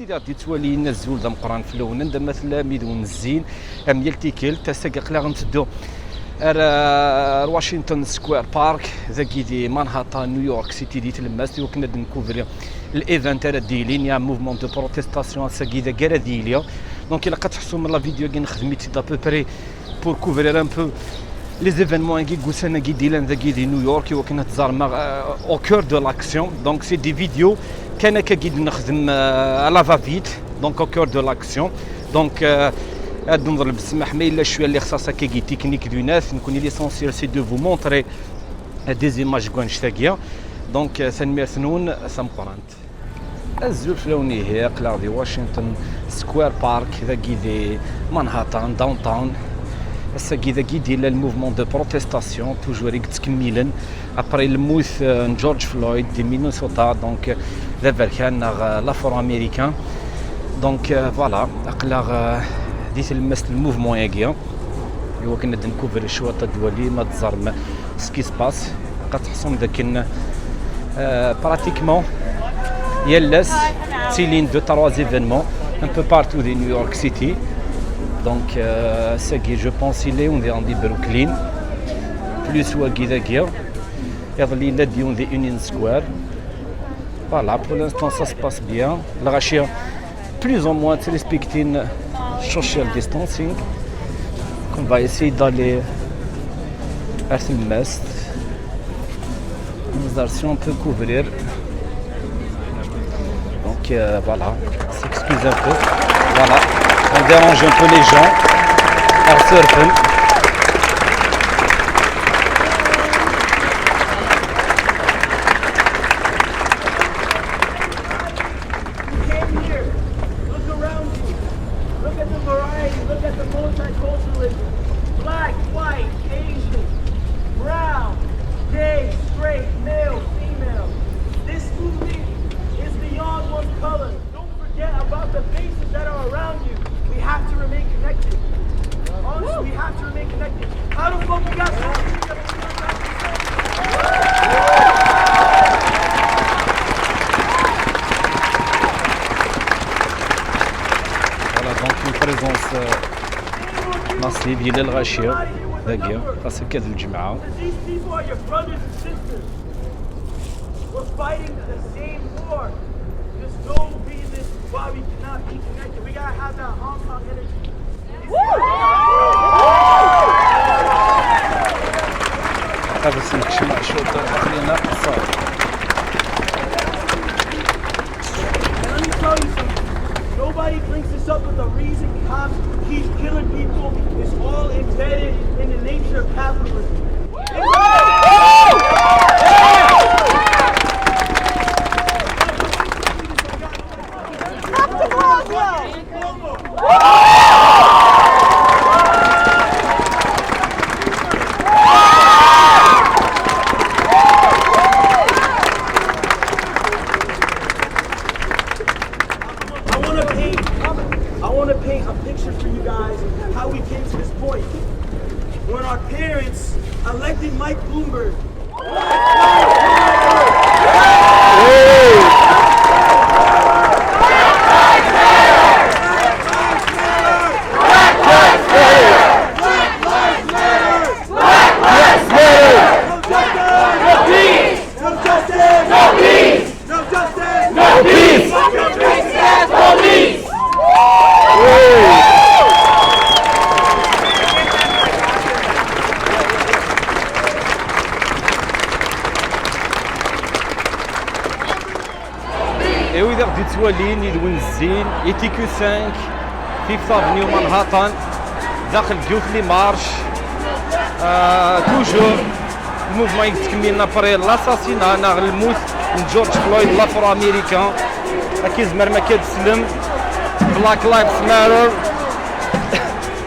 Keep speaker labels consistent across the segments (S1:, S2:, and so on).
S1: إذا تولي نزول ذا مقران في اللون ذا مثلا ميدون الزين يلتيكل تساق لا غنتدو واشنطن سكوير بارك ذاكي دي مانهاتان نيويورك سيتي دي تلماس وكنا نكوفري الايفنت تاع ديلين يا موفمون دو بروتيستاسيون ساكي ذا كاع ديليا دونك الا كتحسوا من لا فيديو كي نخدمت دا بوبري بور كوفرير ان بو لي زيفينمون كي قوسنا كي ديلان ذاكي دي نيويورك وكنا تزارما او كور دو لاكسيون دونك سي دي فيديو كان كي نخدم على فافيت دونك او كور دو لاكسيون دونك هاد نضرب بالسماح ما الا شويه اللي خصها كي تكنيك دو ناس نكون ليسونسيال سي دو فو مونطري دي زيماج كون شتاكيا دونك ثاني ثنون سام قرانت الزول فلوني هي قلاع دي واشنطن سكوير بارك ذاكي دي مانهاتان داون تاون الساكي ذاكي ديال الموفمون دو بروتيستاسيون توجور يتكملن ابري الموت جورج فلويد دي مينيسوتا دونك دابا كان لافرو امريكان دونك فوالا قلاع ديت المس الموفمون ياكيا هو كنا نكوفر الشواطئ الدولي ما تزرم سكي سباس كتحصل داك براتيكمون يلاس تيلين دو تروا زيفينمون ان بو بارتو دي نيويورك سيتي دونك ساكي جو بونس لي اون دي عندي بروكلين بلوس واكي داكيا يظلي لا ديون دي يونيون سكوير فوالا بور لانستون سا سباس بيان الغاشيه بلوز او موان تريسبكتين social distancing qu'on va essayer d'aller vers le mast. Si on peut couvrir. Donc voilà, on s'excuse un peu. Voilà, on dérange un peu les gens. Air surfing. نصيب ديال الغاشيه ذاكيا خاصك هاد الجمعه بس نكشف شوط خلينا صافي
S2: Nobody brings this up with a reason. Cops keep killing people. It's all embedded in the nature of capitalism. I want to paint a picture for you guys of how we came to this point. When our parents elected Mike Bloomberg.
S1: ايوا اذا غادي توالين يدون الزين اي تي كيو 5 فيفث افنيو مانهاتن داخل جوفلي مارش توجور الموفمون يتكمل نابري لاساسينا ناغ الموت من جورج فلويد لافرو امريكان كيزمر ما كتسلم بلاك لايفز ماتر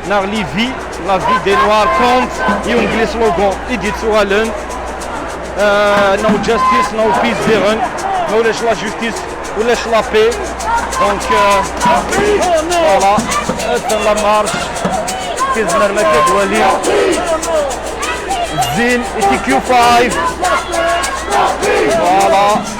S1: ناغ لي في لا في دي نوار كونت يونغلي سلوغون ايدي توالن نو جاستيس نو بيس ديرن ما ولاش لا جوستيس ولاش لا بي دونك فوالا هاد لا مارش كيزمر ما كتوالي الزين اي تي كيو 5 فوالا